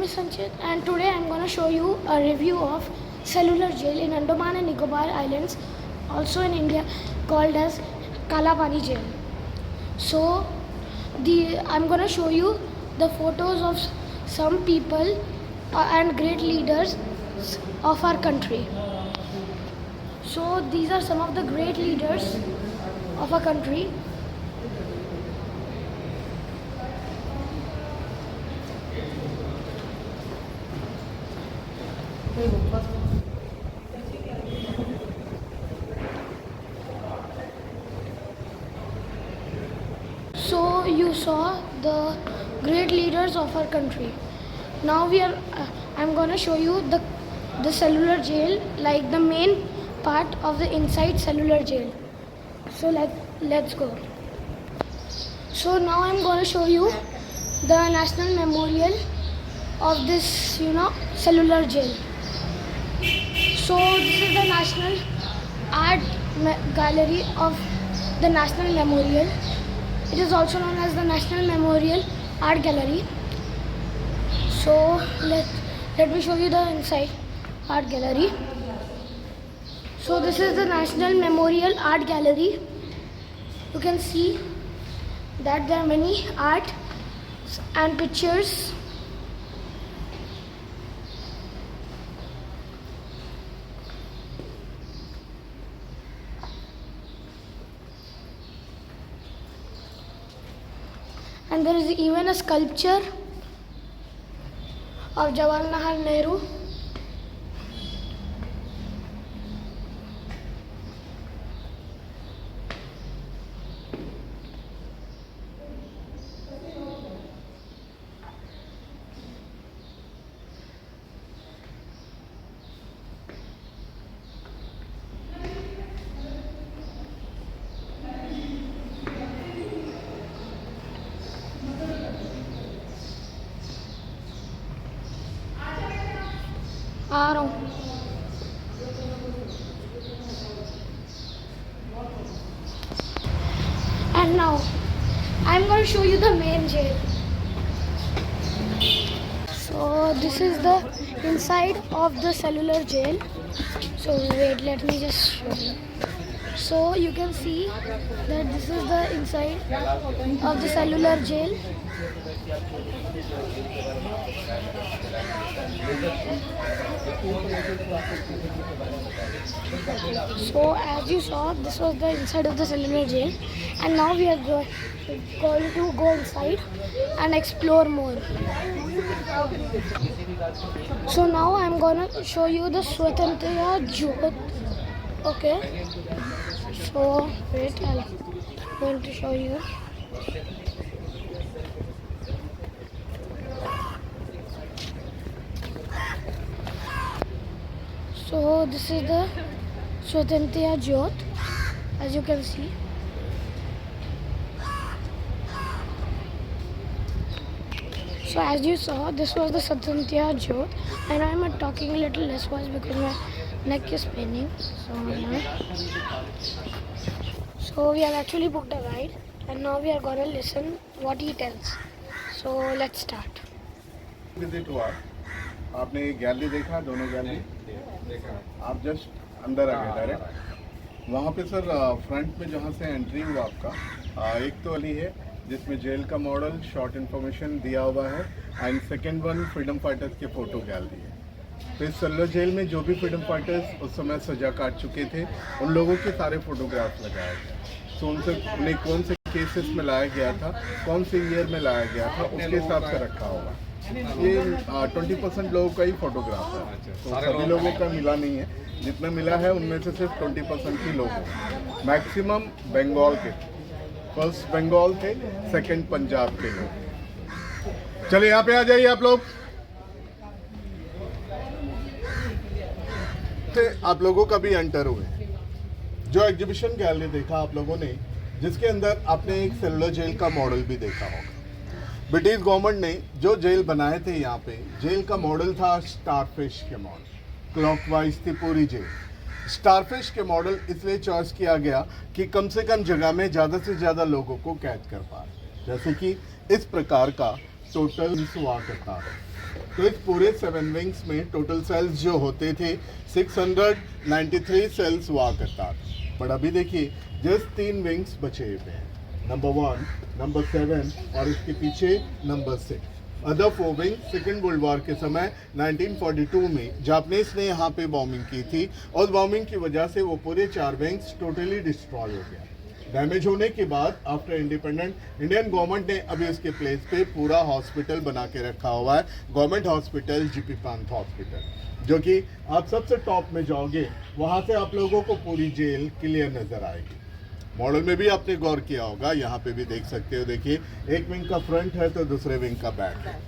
name is Sanchit and today I'm going to show you a review of cellular jail in Andaman and Nicobar Islands, also in India, called as Kalapani jail. So I'm going to show you the photos of some people and great leaders of our country. So these are some of the great leaders of our country. So you saw the great leaders of our country. Now I'm going to show you the cellular jail, like the main part of the inside cellular jail. So let's go. So now I'm going to show you the national memorial of this cellular jail. So this is the National Art Gallery of the National Memorial. It is also known as the National Memorial Art Gallery. So let me show you the inside art gallery. So this is the National Memorial Art Gallery. You can see that there are many art and pictures. And there is even a sculpture of Jawaharlal Nehru. आ रहा हूँ. And now I'm going to show you the main jail. So this is the inside of the cellular jail. So wait, let me just show you. So you can see that this is the inside of the cellular jail. So as you saw, this was the inside of the cellular jail, and now we are going to go inside and explore more. So now I'm gonna show you the Swatantrata Jyot. Okay. So wait, I'm going to show you. So this is the Swatantrata Jyot, as you can see. So as you saw, this was the Swatantrata Jyot, and I'm talking a little less voice because my neck is paining. So we have actually booked a guide, and now we are gonna listen what he tells. So let's start. Visit हुआ, आपने gallery देखा, दोनों gallery आप just अंदर आ गए direct. वहाँ पे sir front में जहाँ से एंट्री हुआ आपका, एक तो वाली है जिसमें जेल का मॉडल शॉर्ट इन्फॉर्मेशन दिया हुआ है, and second one freedom fighters के फोटो गैलरी है. तो इस सेलुलर जेल में जो भी फ्रीडम फाइटर्स उस समय सजा काट चुके थे, उन लोगों के सारे फोटोग्राफ्स लगाए गए. सो उन्हें कौन से केसेस में लाया गया था, कौन से ईयर में लाया गया था, उसके हिसाब से रखा होगा. ये 20% लोगों का ही फोटोग्राफ है, तो सभी लोगों का मिला नहीं है. जितना मिला है उनमें से सिर्फ 20% ही लोग हैं. मैक्सिमम बंगाल के, फर्स्ट बंगाल थे, सेकंड पंजाब के लोग. चलिए यहाँ पे आ जाइए आप लोग. आप लोगों का भी एंटर हुए. जो एग्जीबिशन गैलरी देखा आप लोगों ने, जिसके अंदर आपने एक सेलुलर जेल का मॉडल भी देखा होगा. ब्रिटिश गवर्नमेंट ने जो जेल बनाए थे, यहाँ पे जेल का मॉडल था स्टारफिश के मॉडल. क्लॉकवाइज थी पूरी जेल. स्टारफिश के मॉडल इसलिए चॉइस किया गया कि कम से कम जगह में ज़्यादा से ज़्यादा लोगों को कैद कर पाए. जैसे कि इस प्रकार का टोटल हुआ करता है. तो इस पूरे 7 विंग्स में टोटल सेल्स जो होते थे 693 सेल्स हुआ करता था। बट अभी देखिए जस्ट 3 विंग्स बचे हुए हैं, नंबर 1, नंबर 7 और इसके पीछे number 6। Other 4 wing second world war के समय 1942 में जापानीज ने यहाँ पे बॉम्बिंग की थी और बॉम्बिंग की वजह से वो पूरे 4 विंग्स टोटली डिस्ट्रॉय हो गया। डैमेज होने के बाद आफ्टर इंडिपेंडेंट इंडियन गवर्नमेंट ने अभी उसके प्लेस पे पूरा हॉस्पिटल बना के रखा हुआ है, government hospital GP Pant hospital, जो कि आप सबसे टॉप में जाओगे वहाँ से आप लोगों को पूरी जेल क्लियर नज़र आएगी। मॉडल में भी आपने गौर किया होगा, यहाँ पे भी देख सकते हो, देखिए एक विंग का फ्रंट है तो दूसरे विंग का बैक है।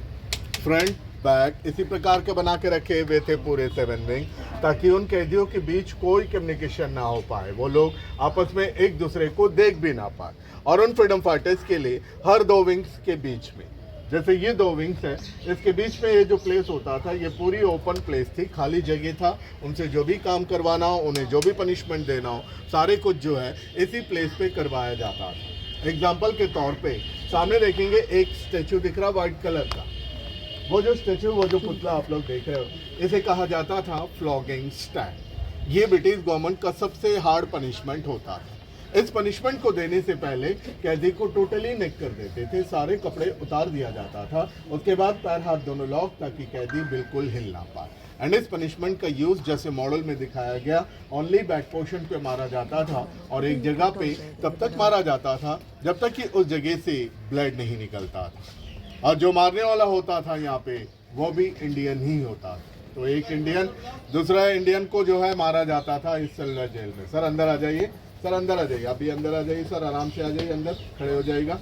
फ्रंट बैक इसी प्रकार के बना के रखे हुए थे पूरे 7 विंग, ताकि उन कैदियों के बीच कोई कम्युनिकेशन ना हो पाए, वो लोग आपस में एक दूसरे को देख भी ना पाए। और उन फ्रीडम फाइटर्स के लिए हर 2 विंग्स के बीच में, जैसे ये 2 विंग्स हैं, इसके बीच में ये जो प्लेस होता था ये पूरी ओपन प्लेस थी, खाली जगह था। उनसे जो भी काम करवाना हो, उन्हें जो भी पनिशमेंट देना हो, सारे कुछ जो है इसी प्लेस पे करवाया जाता था। एग्जाम्पल के तौर पे सामने देखेंगे एक स्टेचू दिख रहा वाइट कलर का, वो जो स्टेचू, वो जो पुतला आप लोग देख रहे हो, इसे कहा जाता था फ्लॉगिंग स्टैग। ये ब्रिटिश गवर्नमेंट का सबसे हार्ड पनिशमेंट होता था। इस पनिशमेंट को देने से पहले कैदी को टोटली नेक कर देते थे, सारे कपड़े उतार दिया जाता था, उसके बाद पैर हाथ दोनों लॉक, ताकि कैदी बिल्कुल हिल ना पाए। एंड इस पनिशमेंट का यूज जैसे मॉडल में दिखाया गया, ओनली बैक पोर्शन पे मारा जाता था और एक जगह पे तब तक मारा जाता था जब तक कि उस जगह से ब्लड नहीं निकलता था। और जो मारने वाला होता था यहाँ पे वो भी इंडियन ही होता था। तो एक इंडियन दूसरा इंडियन को जो है मारा जाता था इस सेलुलर जेल में। सर अंदर आ जाइए, सर अंदर आ जाइए, आप भी अंदर आ जाइए सर, आराम से आ जाइए, अंदर खड़े हो जाइएगा।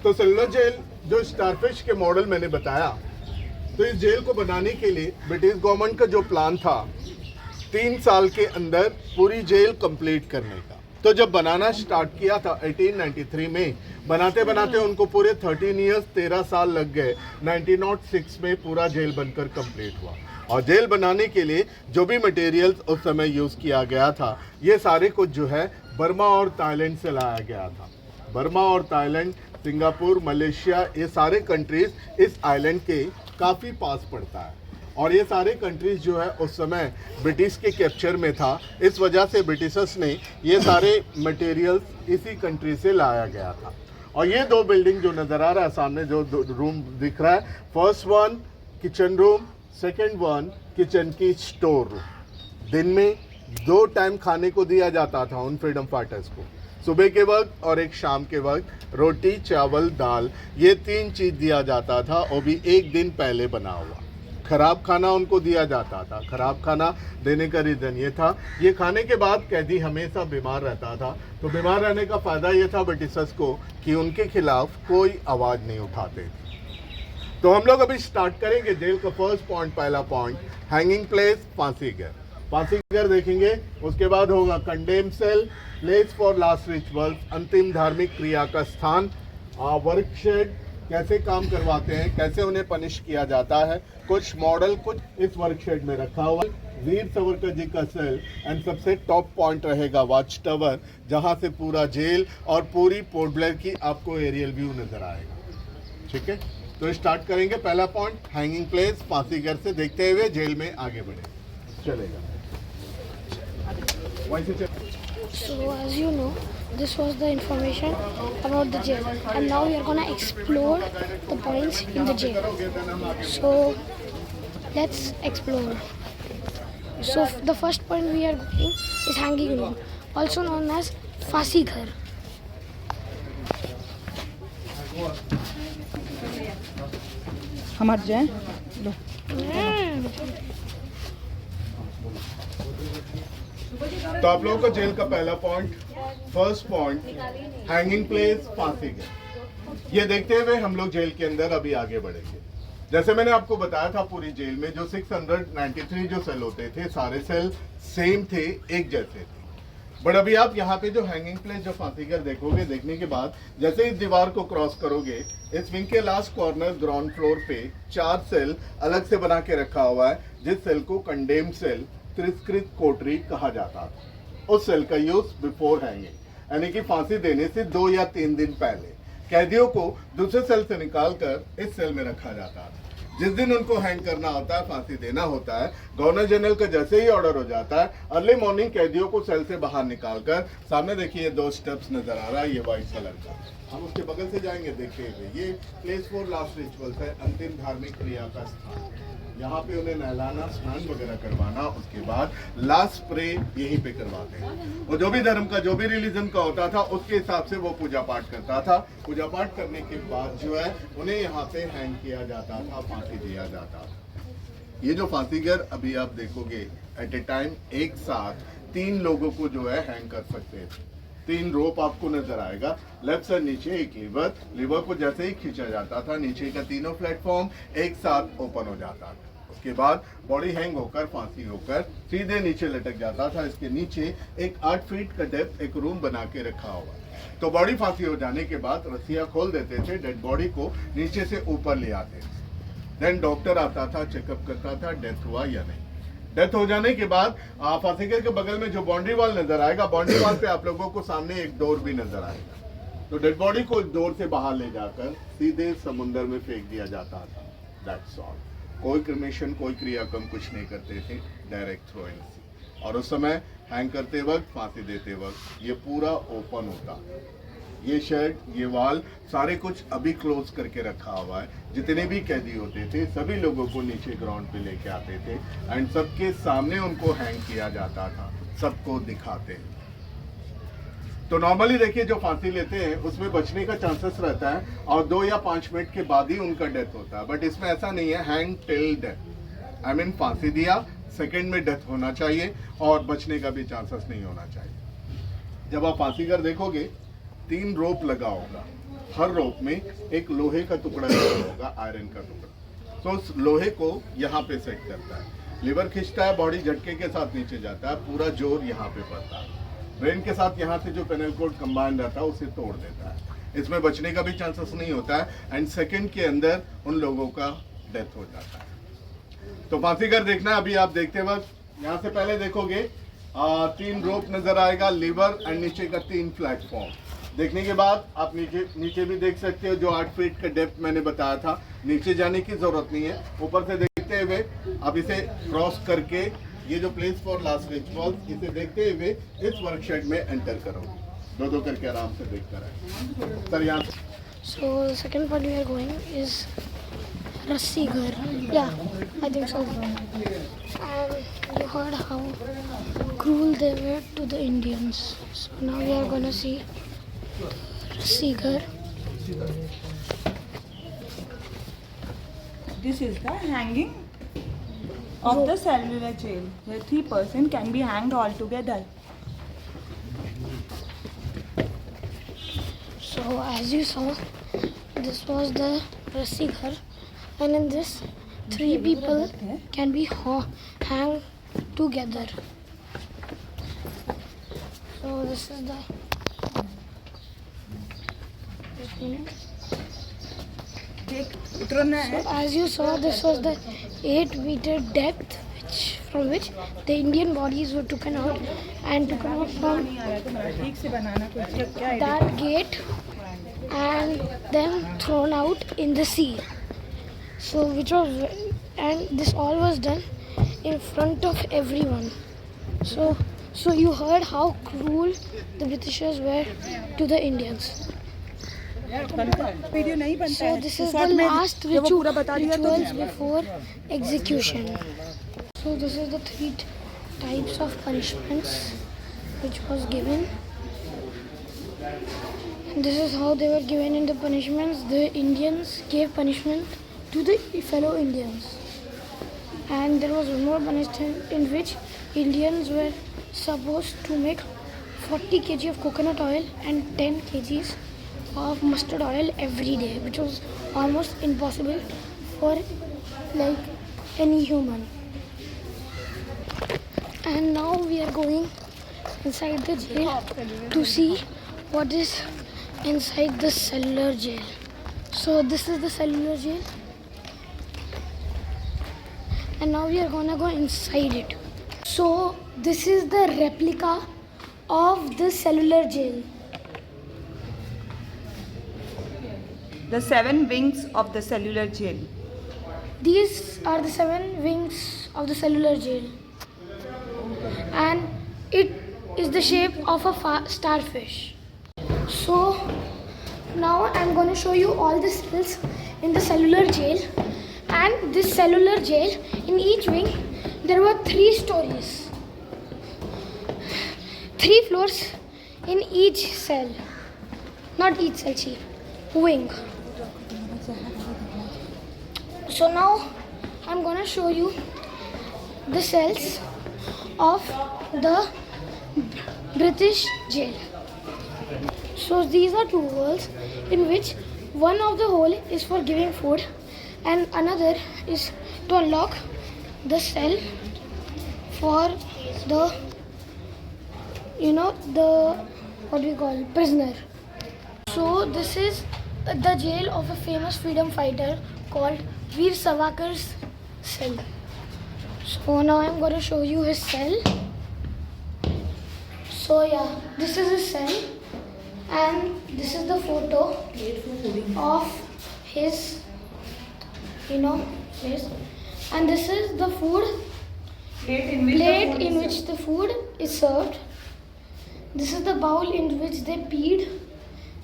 तो सेलुलर जेल जो स्टारफिश के मॉडल मैंने बताया, तो इस जेल को बनाने के लिए ब्रिटिश गवर्नमेंट का जो प्लान था 3 साल के अंदर पूरी जेल कंप्लीट करने का। तो जब बनाना स्टार्ट किया था 1893 में, बनाते बनाते उनको पूरे 13 इयर्स 13 साल लग गए। 1906 में पूरा जेल बनकर कंप्लीट हुआ। और जेल बनाने के लिए जो भी मटेरियल्स उस समय यूज़ किया गया था, ये सारे कुछ जो है बर्मा और थाईलैंड से लाया गया था। बर्मा और थाईलैंड, सिंगापुर, मलेशिया, ये सारे कंट्रीज़ इस आइलैंड के काफ़ी पास पड़ता है। और ये सारे कंट्रीज़ जो है उस समय ब्रिटिश के कैप्चर में था, इस वजह से ब्रिटिशर्स ने ये सारे मटेरियल्स इसी कंट्री से लाया गया था। और ये 2 बिल्डिंग जो नज़र आ रहा है सामने, जो रूम दिख रहा है, first one kitchen room, second one kitchen की स्टोर रूम। दिन में 2 टाइम खाने को दिया जाता था उन फ्रीडम फाइटर्स को, सुबह के वक्त और एक शाम के वक्त। रोटी, चावल, दाल, ये 3 चीज़ दिया जाता था, और भी एक दिन पहले बना हुआ। खराब खाना उनको दिया जाता था। खराब खाना देने का रीज़न ये था, ये खाने के बाद कैदी हमेशा बीमार रहता था। तो बीमार रहने का फ़ायदा ये था ब्रिटिशर्स को कि उनके खिलाफ कोई आवाज़ नहीं उठाते। तो हम लोग अभी स्टार्ट करेंगे जेल का फर्स्ट पॉइंट, पहला पॉइंट हैंगिंग प्लेस, फांसी घर। फांसी घर देखेंगे, उसके बाद होगा condemn cell, place for last rituals, अंतिम धार्मिक क्रिया का स्थान, वर्कशेड, कैसे काम करवाते हैं, कैसे उन्हें पनिश किया जाता है, कुछ मॉडल कुछ इस वर्कशेड में रखा हुआ। वीर सावरकर जी का सेल, एंड सबसे टॉप पॉइंट रहेगा वॉच टावर, जहां से पूरा जेल और पूरी पोर्ट ब्लेयर की आपको एरियल व्यू नजर आएगा। ठीक है, तो स्टार्ट करेंगे। पहला पॉइंट हैंगिंग प्लेस, फांसी घर से देखते हुए जेल में आगे बढ़े, चलेगा वहीं से चल। So as you know, this was the information about the jail, and now we are gonna explore the points in the jail. So let's explore. So the first point we are going is hanging room, also known as Fasi Ghar. हमार जाए लो। तो आप लोगों को jail का पहला point, first point hanging place, फांसी घर, ये देखते हुए हम लोग जेल के अंदर अभी आगे बढ़ेंगे। जैसे मैंने आपको बताया था, पूरी जेल में जो 693 जो सेल होते थे, सारे सेल सेम थे, एक जैसे थे। बट अभी आप यहाँ पे जो हैंगिंग प्लेस, जो फांसी घर देखोगे, देखने के बाद जैसे इस दीवार को क्रॉस करोगे, इस विंग के लास्ट कॉर्नर ग्राउंड फ्लोर पे 4 सेल अलग से बना के रखा हुआ है, जिस सेल को कंडेम सेल, तिरस्कृत कोठरी कहा जाता था। उस सेल का यूज बिफोर हैंगिंग, यानी कि फांसी देने से 2 या 3 दिन पहले। कैदियों को दूसरे सेल से निकालकर इस सेल में रखा जाता था। जिस दिन उनको हैंग करना होता है, फांसी देना होता है, गवर्नर जनरल का जैसे ही ऑर्डर हो जाता है, अर्ली मॉर्निंग कैदियों को सेल से बाहर निकालकर, सामने देखिए 2 स्टेप्स नजर आ रहा है, ये व्हाइट कलर का, हम उसके बगल से जाएंगे देखते हुए, ये प्लेस फॉर लास्ट रिचुअल्स है, अंतिम धार्मिक क्रिया का स्थान। यहाँ पे उन्हें नहलाना, स्नान वगैरह करवाना, उसके बाद लास्ट स्प्रे यहीं पे करवाते हैं। और जो भी धर्म का, जो भी रिलीजन का होता था, उसके हिसाब से वो पूजा पाठ करता था। पूजा पाठ करने के बाद जो है उन्हें यहाँ पे हैंग किया जाता था, फांसी दिया जाता था। ये जो फांसीगर अभी आप देखोगे, एट ए टाइम एक साथ 3 लोगों को जो है हैंग कर सकते थे। 3 रोप आपको नजर आएगा, लेफ्ट से नीचे एक लीवर को जैसे ही खींचा जाता था, नीचे का तीनों प्लेटफॉर्म एक साथ ओपन हो जाता था। उसके बाद बॉडी हैंग होकर, फांसी होकर सीधे नीचे लटक जाता था। इसके नीचे एक 8 फीट का डेप्थ एक रूम बना के रखा हुआ। तो बॉडी फांसी हो जाने के बाद रस्सियां खोल देते थे, डेड बॉडी को नीचे से ऊपर ले आते थे। देन डॉक्टर आता था, चेकअप करता था डेथ हुआ या नहीं। डेथ हो जाने के बाद फांसीगर के बगल में जो बाउंड्री वॉल नजर आएगा, बाउंड्री वॉल पे आप लोगों को सामने एक डोर भी नजर आएगा। तो डेड बॉडी को डोर से बाहर ले जाकर सीधे समुद्र में फेंक दिया जाता था। That's all. कोई क्रिमेशन, कोई क्रियाक्रम कुछ नहीं करते थे, डायरेक्ट थ्रो इन सी। और उस समय हैंग करते वक्त, फांसी देते वक्त ये पूरा ओपन होता। ये शेड, ये वाल, सारे कुछ अभी क्लोज करके रखा हुआ है। जितने भी कैदी होते थे सभी लोगों को नीचे ग्राउंड पे लेके आते थे एंड सबके सामने उनको हैंग किया जाता था, सबको दिखाते। तो नॉर्मली देखिए जो फांसी लेते हैं उसमें बचने का चांसेस रहता है और 2 या 5 मिनट के बाद ही उनका डेथ होता है, बट इसमें ऐसा नहीं है। Hang till death, I mean फांसी दिया, सेकंड में डेथ होना चाहिए और बचने का भी चांसेस नहीं होना चाहिए। जब आप फांसीगर देखोगे 3 रोप लगा होगा, हर रोप में एक लोहे का टुकड़ा लगा होगा, आयरन का टुकड़ा। तो उस लोहे को यहाँ पे सेट करता है, लीवर खींचता है, बॉडी झटके के साथ नीचे जाता है, पूरा जोर यहाँ पे पड़ता है। ब्रेन के साथ यहाँ से जो पेनल कोड कंबाइन रहता है उसे तोड़ देता है। इसमें बचने का भी चांसेस नहीं होता है एंड सेकंड के अंदर उन लोगों का डेथ हो जाता है। तो फांसीगर देखना, अभी आप देखते वक्त यहाँ से पहले देखोगे 3 रोप नजर आएगा, लीवर एंड नीचे का 3 प्लेटफॉर्म। देखने के बाद आप नीचे भी देख सकते हो, जो 8 फीट का डेप्थ मैंने बताया था, नीचे जाने की जरूरत नहीं है। ऊपर से देखते हुए अब इसे क्रॉस करके ये जो प्लेस फॉर लास्ट रिचुअल्स, इसे देखते हुए इस वर्कशेड में एंटर करोगे। 2 करके आराम से देख कर आए सर यहाँ। So the second part we are going is Rassighar. Yeah, I think so. And you heard how cruel they were to the Indians. So now we are gonna see Rassighar. This is the hanging of the cellular jail, where 3 persons can be hanged all together. So as you saw, this was the Rassighar, and in this 3 people can be hanged together. So this is the उतरना है। So as you saw, this was the 8-meter depth from which the Indian bodies were taken out from नहीं आ रहा तो मेरा ठीक से बनाना कुछ क्या है? that gate and then thrown out in the sea. So and this all was done in front of everyone. So you heard how cruel the Britishers were to the Indians. Video नहीं बनता So है। this तो is the short में last जब वो पूरा बता दिया तो rituals before execution. So this is the 3 types of punishments which was given. And this is how they were given in the punishments. The Indians gave punishment to the fellow Indians. And there was one more punishment in which Indians were supposed to make 40 kg of coconut oil and 10 kgs of mustard oil every day, which was almost impossible for like any human. And now we are going inside the jail to see what is inside the cellular jail. So this is the cellular jail, and now we are gonna go inside it. So this is the replica of the cellular jail. The 7 wings of the cellular jail. These are the 7 wings of the cellular jail, and it is the shape of a starfish. So now I'm going to show you all the cells in the cellular jail. And this cellular jail, in each wing there were 3 stories, 3 floors in each cell, not each cell, see, wing. So now I'm gonna show you the cells of the British jail. So these are 2 holes, in which one of the hole is for giving food and another is to unlock the cell for the, the, what we call, prisoner. So this is the jail of a famous freedom fighter called Veer Savarkar's cell. So now I'm going to show you his cell. So yeah, this is his cell, and this is the photo of his, place. And this is the food plate in which the food is served. This is the bowl in which they peed,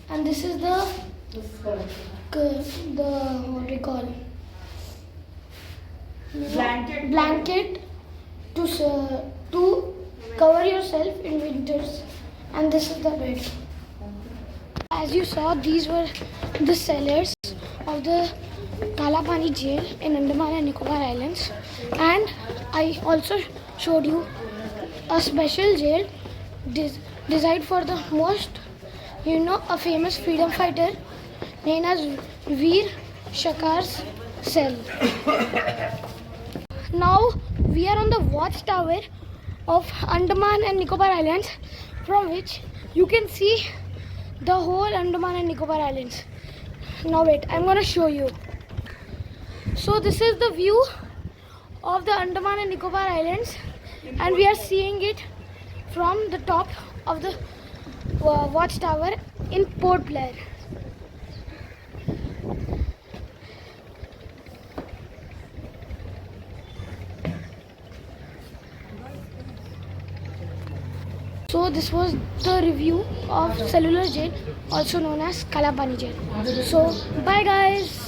and this is the what we call, blanket to cover yourself in winters, and this is the bed. As you saw, these were the cellars of the Kalapani jail in Andaman and Nicobar Islands, and I also showed you a special jail designed for the most, a famous freedom fighter named as Veer Savarkar's cell. Now we are on the watchtower of Andaman and Nicobar Islands, from which you can see the whole Andaman and Nicobar Islands. Now wait, I'm gonna show you. So this is the view of the Andaman and Nicobar Islands, and we are seeing it from the top of the watchtower in Port Blair. So this was the review of cellular jail, also known as Kalapani jail. So bye guys.